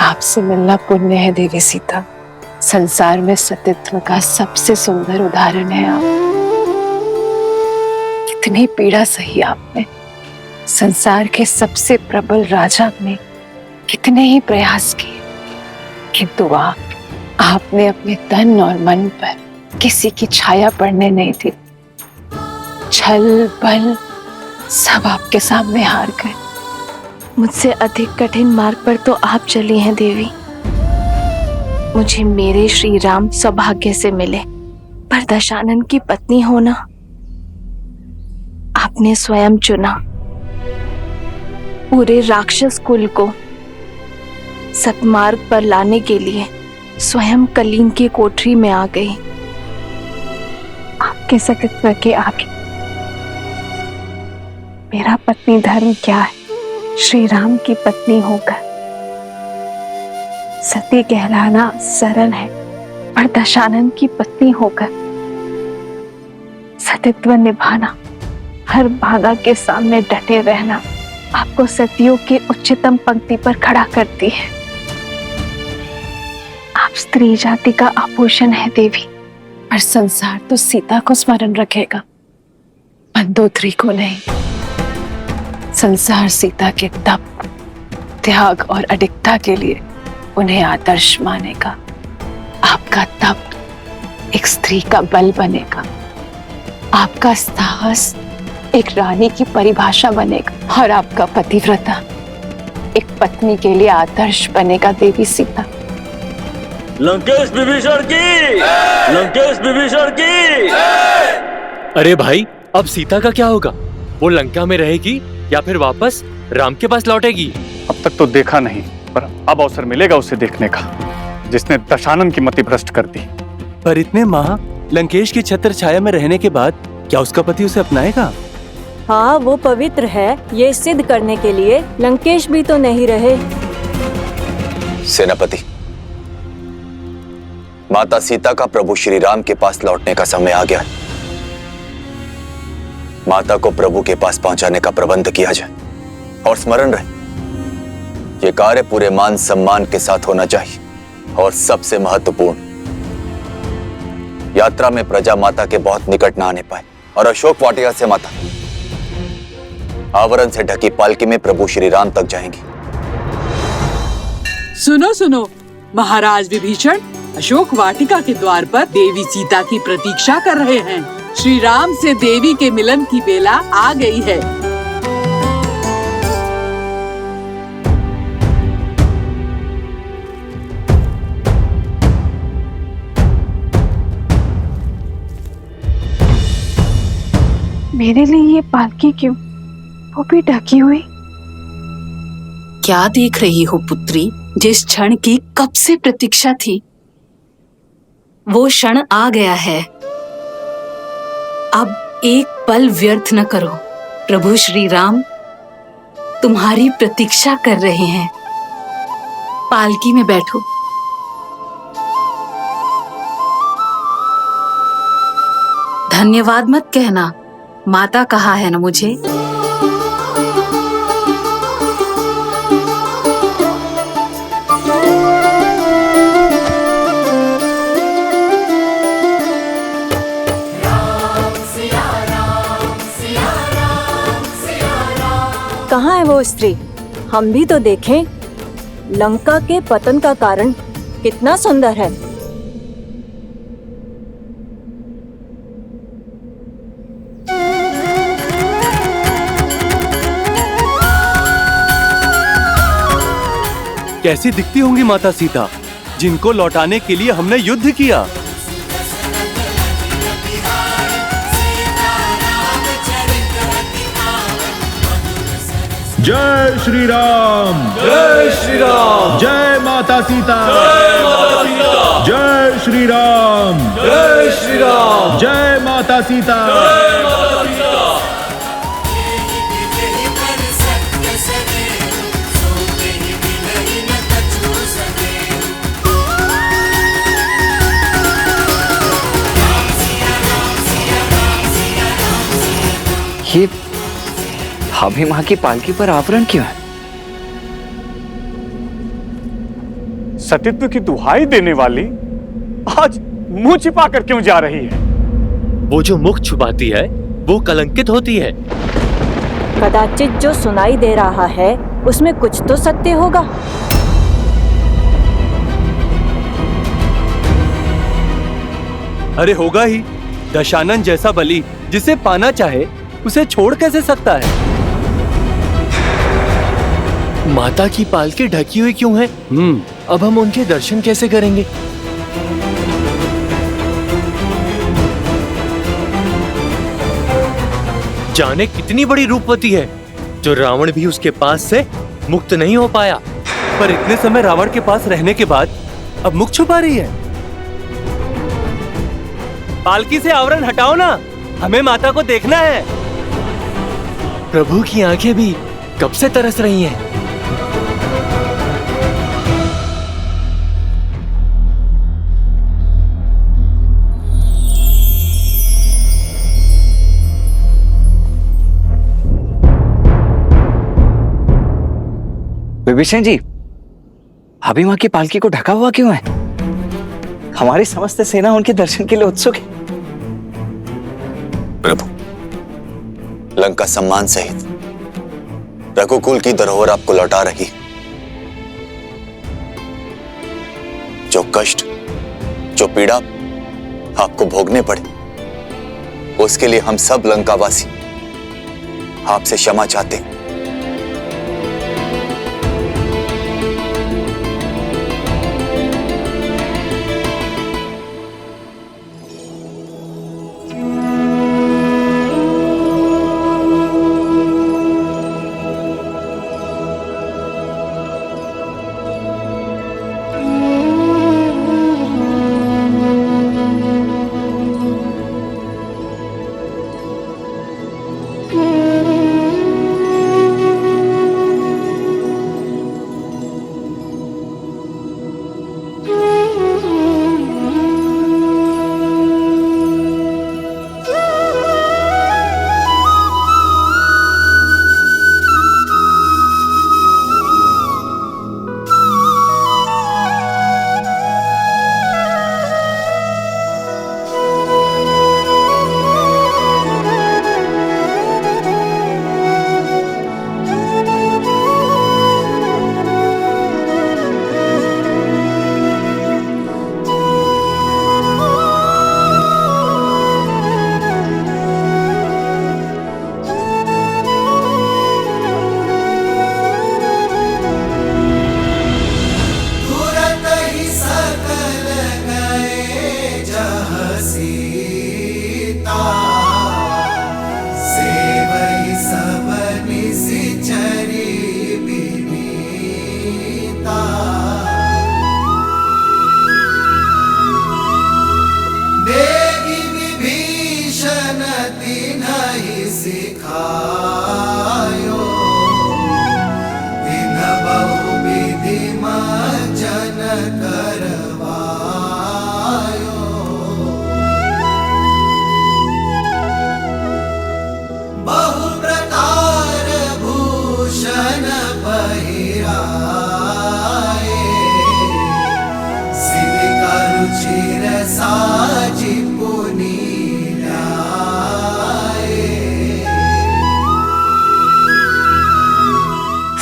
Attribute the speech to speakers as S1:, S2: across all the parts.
S1: आपसे मिलना पुण्य है देवी सीता। संसार में सतीत्व का सबसे सुंदर उदाहरण है आप। कितनी पीड़ा सही आपने। संसार के सबसे प्रबल राजा ने कितने ही प्रयास किए, किंतु आपने अपने तन और मन पर किसी की छाया पड़ने नहीं दी। छल बल सब आपके सामने हार गए।
S2: मुझसे अधिक कठिन मार्ग पर तो आप चली हैं देवी। मुझे मेरे श्री राम सौभाग्य से मिले, पर दशानन की पत्नी होना आपने स्वयं चुना। पूरे राक्षस कुल को सतमार्ग पर लाने के लिए स्वयं कलीन की कोठरी में आ गई। आपके सतीत्व के आगे मेरा पत्नी धर्म क्या है? श्री राम की पत्नी होकर सती कहलाना सरल है, पर दशानन की पत्नी होकर सतीत्व निभाना, हर बाधा के सामने डटे रहना आपको सतियों की उच्चतम पंक्ति पर खड़ा करती है। आप स्त्री जाति का आभूषण है देवी,
S1: पर संसार तो सीता को स्मरण रखेगा, मंदोदरी को नहीं। संसार सीता के तप, त्याग और अडिगता के लिए उन्हें आदर्श मानेगा। आपका तप एक स्त्री का बल बनेगा, आपका साहस एक रानी की परिभाषा बनेगा, और आपका पतिव्रता एक पत्नी के लिए आदर्श बनेगा देवी सीता।
S3: लंकेश विभीषण की, लंकेश विभीषण की।
S4: अरे भाई, अब सीता का क्या होगा? वो लंका में रहेगी या फिर वापस राम के पास लौटेगी?
S5: अब तक तो देखा नहीं, पर अब अवसर मिलेगा उसे देखने का, जिसने दशानन की मति भ्रष्ट कर दी।
S6: पर इतने माह लंकेश की छत्र छाया में रहने के बाद क्या उसका पति उसे अपनाएगा?
S7: हाँ, वो पवित्र है, ये सिद्ध करने के लिए लंकेश भी तो नहीं रहे।
S8: सेनापति, माता सीता का प्रभु श्री राम के पास लौटने का समय आ गया है। माता को प्रभु के पास पहुंचाने का प्रबंध किया जाए, और स्मरण रहे, ये कार्य पूरे मान सम्मान के साथ होना चाहिए। और सबसे महत्वपूर्ण, यात्रा में प्रजा माता के बहुत निकट न आने पाए, और अशोक वाटिका से माता आवरण से ढकी पालकी में प्रभु श्री राम तक जाएंगी।
S9: सुनो सुनो, महाराज विभीषण अशोक वाटिका के द्वार पर देवी सीता की प्रतीक्षा कर रहे हैं। श्री राम से देवी के मिलन की बेला आ गई है।
S2: मेरे लिए ये पालकी क्यों, वो भी ढकी हुई?
S10: क्या देख रही हो पुत्री? जिस क्षण की कब से प्रतीक्षा थी, वो क्षण आ गया है। अब एक पल व्यर्थ न करो। प्रभु श्री राम तुम्हारी प्रतीक्षा कर रहे हैं। पालकी में बैठो। धन्यवाद मत कहना, माता कहा है ना मुझे।
S7: कहाँ है वो स्त्री? हम भी तो देखें। लंका के पतन का कारण कितना सुंदर है।
S6: कैसी दिखती होंगी माता सीता, जिनको लौटाने के लिए हमने युद्ध किया।
S3: जय श्री राम,
S6: जय श्री राम,
S3: जय माता सीता,
S6: जय माता सीता,
S3: जय श्री राम,
S6: जय श्री राम,
S3: जय माता सीता,
S6: जय माता सीता।
S11: ये भाभी माँ की पालकी पर आवरण क्यों है?
S5: सतीत्व की दुहाई देने वाली आज मुंह छिपा कर क्यों जा रही है?
S4: वो जो मुख छुपाती है वो कलंकित होती है।
S7: कदाचित जो सुनाई दे रहा है उसमें कुछ तो सत्य होगा।
S6: अरे होगा ही। दशानन जैसा बलि जिसे पाना चाहे उसे छोड़ कैसे सकता है?
S4: माता की पालकी ढकी हुई क्यों है? अब हम उनके दर्शन कैसे करेंगे? जाने कितनी बड़ी रूपवती है जो रावण भी उसके पास से मुक्त नहीं हो पाया।
S6: पर इतने समय रावण के पास रहने के बाद अब मुख छुपा रही है। पालकी से आवरण हटाओ ना, हमें माता को देखना है।
S4: प्रभु की आंखें भी कब से तरस रही हैं।
S11: विभीषण जी, अभी माँ की पालकी को ढका हुआ क्यों है? हमारी समस्त सेना उनके दर्शन के लिए उत्सुक है।
S8: प्रभु, लंका सम्मान सहित रघुकुल की धरोहर आपको लौटा रही। जो कष्ट, जो पीड़ा आपको भोगने पड़े, उसके लिए हम सब लंकावासी आपसे क्षमा चाहते हैं।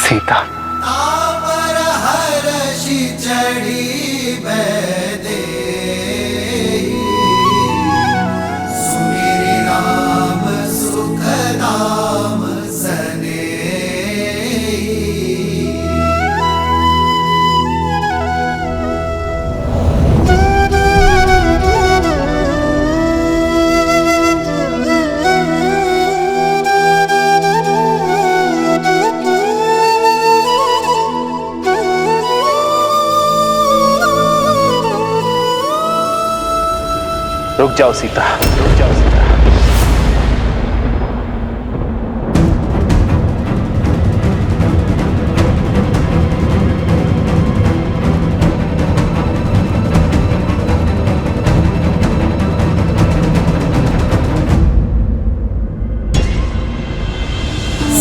S11: सीता, रुक जाओ सीता, रुक जाओ सीता।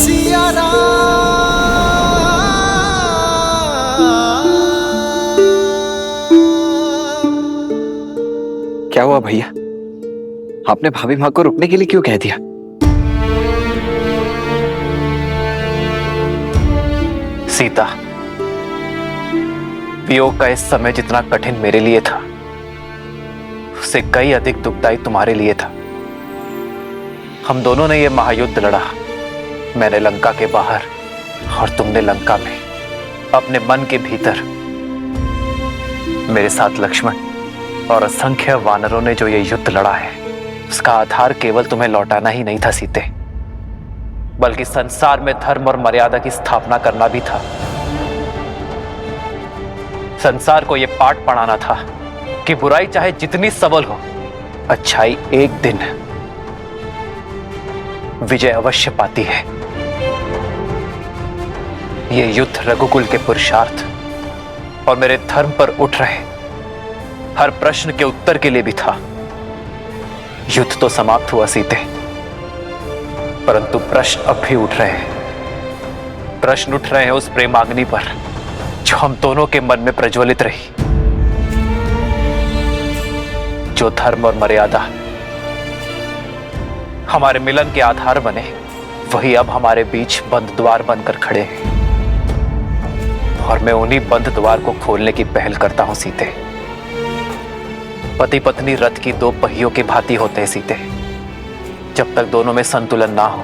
S12: सिया राम
S11: क्या हुआ भैया? आपने भाभी माँ को रुकने के लिए क्यों कह दिया?
S6: सीता, वियोग का इस समय जितना कठिन मेरे लिए था, उससे कई अधिक दुखदायी तुम्हारे लिए था। हम दोनों ने यह महायुद्ध लड़ा, मैंने लंका के बाहर और तुमने लंका में, अपने मन के भीतर। मेरे साथ लक्ष्मण और असंख्य वानरों ने जो ये युद्ध लड़ा है, उसका आधार केवल तुम्हें लौटाना ही नहीं था सीते, बल्कि संसार में धर्म और मर्यादा की स्थापना करना भी था। संसार को यह पाठ पढ़ाना था कि बुराई चाहे जितनी सबल हो, अच्छाई एक दिन विजय अवश्य पाती है। यह युद्ध रघुकुल के पुरुषार्थ और मेरे धर्म पर उठ रहे हर प्रश्न के उत्तर के लिए भी था। युद्ध तो समाप्त हुआ सीते, परंतु प्रश्न अब भी उठ रहे हैं। प्रश्न उठ रहे हैं उस प्रेमाग्नि पर जो हम दोनों के मन में प्रज्वलित रही। जो धर्म और मर्यादा हमारे मिलन के आधार बने, वही अब हमारे बीच बंद द्वार बनकर खड़े हैं, और मैं उन्हीं बंद द्वार को खोलने की पहल करता हूं सीते। पति पत्नी रथ की दो पहियों के भांति होते हैं सीते। जब तक दोनों में संतुलन ना हो,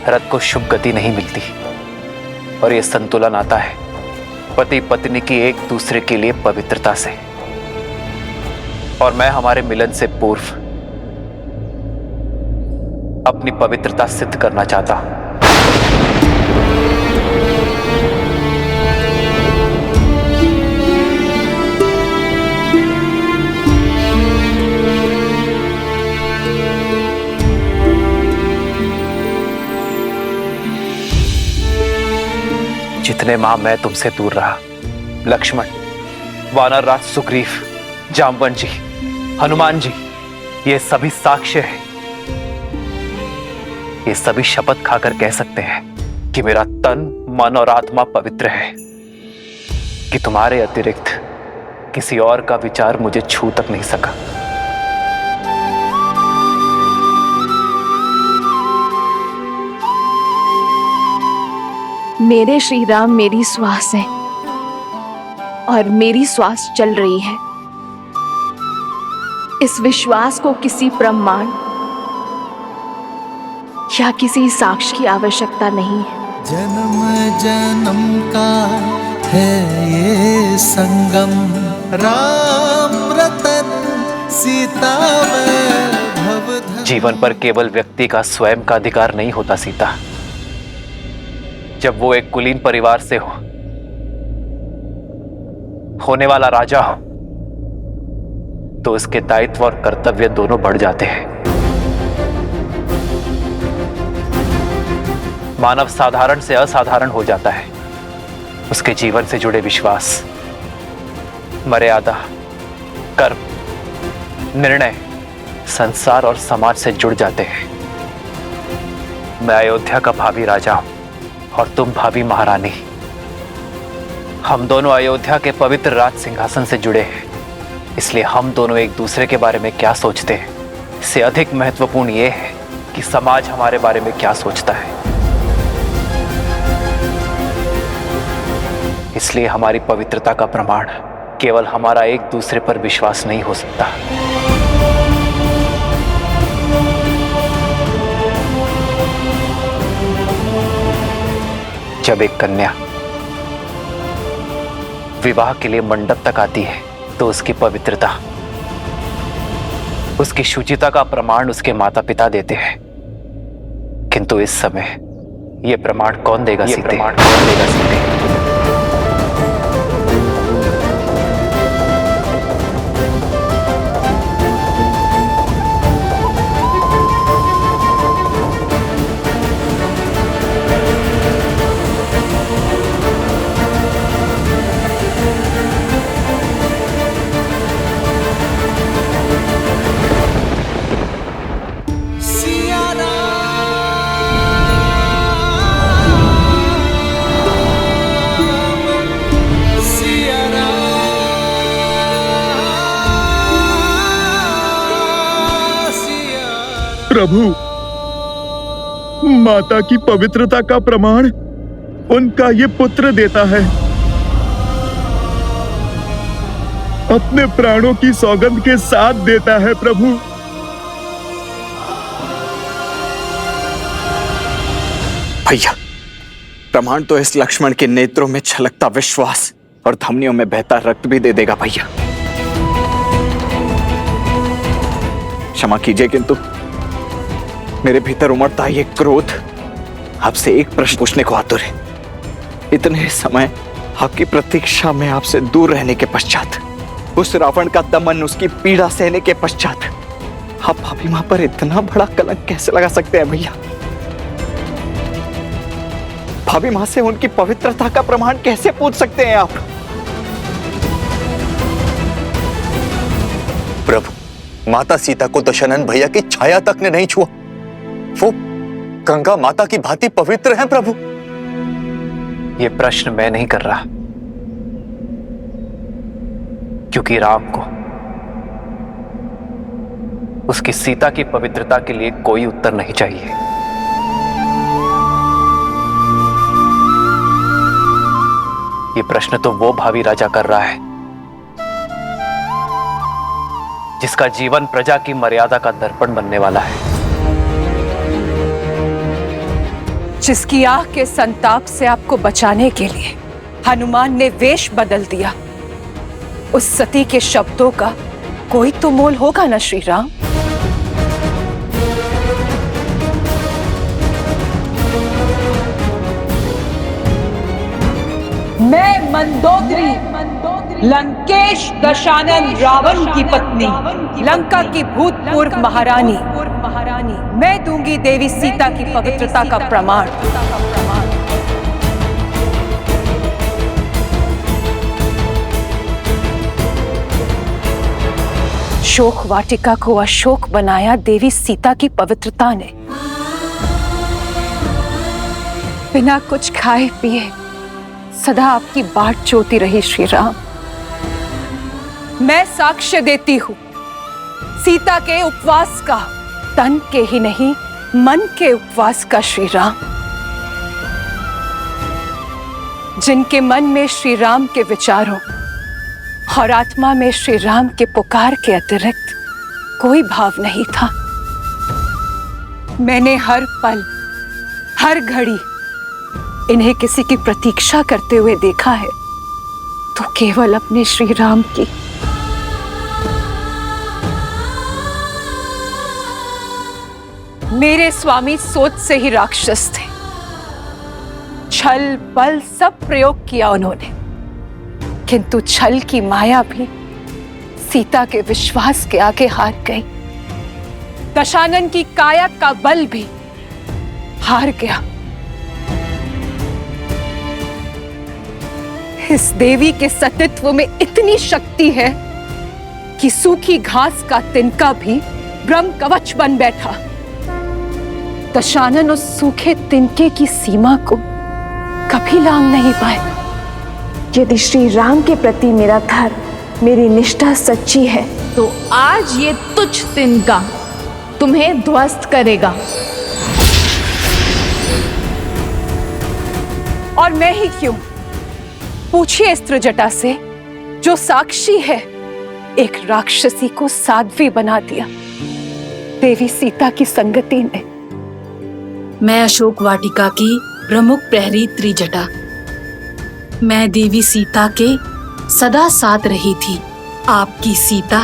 S6: रथ को शुभ गति नहीं मिलती, और यह संतुलन आता है पति पत्नी की एक दूसरे के लिए पवित्रता से। और मैं हमारे मिलन से पूर्व अपनी पवित्रता सिद्ध करना चाहता हूं। जितने माह मैं तुमसे दूर रहा, लक्ष्मण, वानर राज सुग्रीव, जामवंत जी, हनुमान जी, ये सभी साक्ष्य हैं। ये सभी शपथ खाकर कह सकते हैं कि मेरा तन, मन और आत्मा पवित्र है, कि तुम्हारे अतिरिक्त किसी और का विचार मुझे छू तक नहीं सका।
S2: मेरे श्री राम मेरी श्वास है और मेरी श्वास चल रही है। इस विश्वास को किसी प्रमाण या किसी साक्ष्य की आवश्यकता नहीं है।
S12: जन्म जन्म का है ये संगम, राम रतन सीता वैभव।
S6: जीवन पर केवल व्यक्ति का स्वयं का अधिकार नहीं होता सीता। जब वो एक कुलीन परिवार से होने वाला राजा हो, तो उसके दायित्व और कर्तव्य दोनों बढ़ जाते हैं। मानव साधारण से असाधारण हो जाता है। उसके जीवन से जुड़े विश्वास, मर्यादा, कर्म, निर्णय संसार और समाज से जुड़ जाते हैं। मैं अयोध्या का भावी राजा हूं और तुम भावी महारानी। हम दोनों अयोध्या के पवित्र राज सिंहासन से जुड़े हैं, इसलिए हम दोनों एक दूसरे के बारे में क्या सोचते हैं, इससे अधिक महत्वपूर्ण यह है कि समाज हमारे बारे में क्या सोचता है। इसलिए हमारी पवित्रता का प्रमाण केवल हमारा एक दूसरे पर विश्वास नहीं हो सकता। जब एक कन्या विवाह के लिए मंडप तक आती है, तो उसकी पवित्रता, उसकी शुचिता का प्रमाण उसके माता पिता देते हैं। किंतु इस समय यह प्रमाण कौन देगा सीते?
S3: प्रभु, माता की पवित्रता का प्रमाण उनका ये पुत्र देता है। अपने प्राणों की सौगंध के साथ देता है प्रभु।
S11: भैया, प्रमाण तो इस लक्ष्मण के नेत्रों में छलकता विश्वास और धमनियों में बहता रक्त भी दे देगा भैया। क्षमा कीजिए, किंतु मेरे भीतर उमड़ता ये क्रोध आपसे एक प्रश्न पूछने को आतुर है। इतने समय आपकी प्रतीक्षा में आपसे दूर रहने के पश्चात, उस रावण का दमन, उसकी पीड़ा सहने के पश्चात, आप भाभी मां पर इतना बड़ा कलंक कैसे लगा सकते हैं भैया? भाभी मां से उनकी पवित्रता का प्रमाण कैसे पूछ सकते हैं आप?
S8: प्रभु, माता सीता को दशानन भैया की छाया तक ने नहीं छुआ। वो गंगा माता की भांति पवित्र हैं प्रभु।
S6: ये प्रश्न मैं नहीं कर रहा, क्योंकि राम को उसकी सीता की पवित्रता के लिए कोई उत्तर नहीं चाहिए। ये प्रश्न तो वो भावी राजा कर रहा है जिसका जीवन प्रजा की मर्यादा का दर्पण बनने वाला है,
S1: जिसकी आह के संताप से आपको बचाने के लिए हनुमान ने वेश बदल दिया। उस सती के शब्दों का कोई तो मोल होगा ना श्री राम?
S9: मैं मंदोदरी, लंकेश दशानन रावण की पत्नी,
S1: लंका की भूतपूर्व महारानी, मैं दूंगी देवी सीता की पवित्रता का प्रमाण। शोक वाटिका को अशोक बनाया देवी सीता की पवित्रता ने। बिना कुछ खाए पिए सदा आपकी बाट जोती रही श्री राम। मैं साक्ष्य देती हूं सीता के उपवास का, तन के ही नहीं मन के उपवास का श्री राम। जिनके मन में श्री राम के विचारों और आत्मा में श्री राम के पुकार के अतिरिक्त कोई भाव नहीं था। मैंने हर पल हर घड़ी इन्हें किसी की प्रतीक्षा करते हुए देखा है, तो केवल अपने श्री राम की। मेरे स्वामी सोच से ही राक्षस थे। छल बल सब प्रयोग किया उन्होंने, किंतु छल की माया भी सीता के विश्वास के आगे हार गई। दशानन की काया का बल भी हार गया। इस देवी के सतीत्व में इतनी शक्ति है कि सूखी घास का तिनका भी ब्रह्म कवच बन बैठा। दशानन उस सूखे तिनके की सीमा को कभी लांघ नहीं पाए।
S2: यदि श्री राम के प्रति मेरा धर्म, मेरी निष्ठा सच्ची है,
S13: तो आज ये तुच्छ तिनका तुम्हें ध्वस्त करेगा।
S1: और मैं ही क्यों? पूछिए इस त्रिजटा से, जो साक्षी है एक राक्षसी को साध्वी बना दिया देवी सीता की संगति ने।
S10: मैं अशोक वाटिका की प्रमुख प्रहरी त्रिजटा, मैं देवी सीता के सदा साथ रही थी। आपकी सीता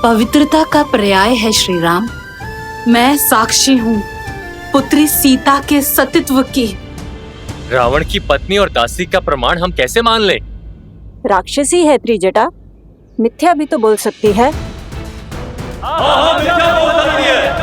S10: पवित्रता का पर्याय है श्री राम। मैं साक्षी हूँ पुत्री सीता के सतीत्व की।
S4: रावण की पत्नी और दासी का प्रमाण हम कैसे मान लें?
S7: राक्षसी है त्रिजटा, मिथ्या भी तो बोल सकती है।
S3: हाँ, मिथ्या बोल सकती है।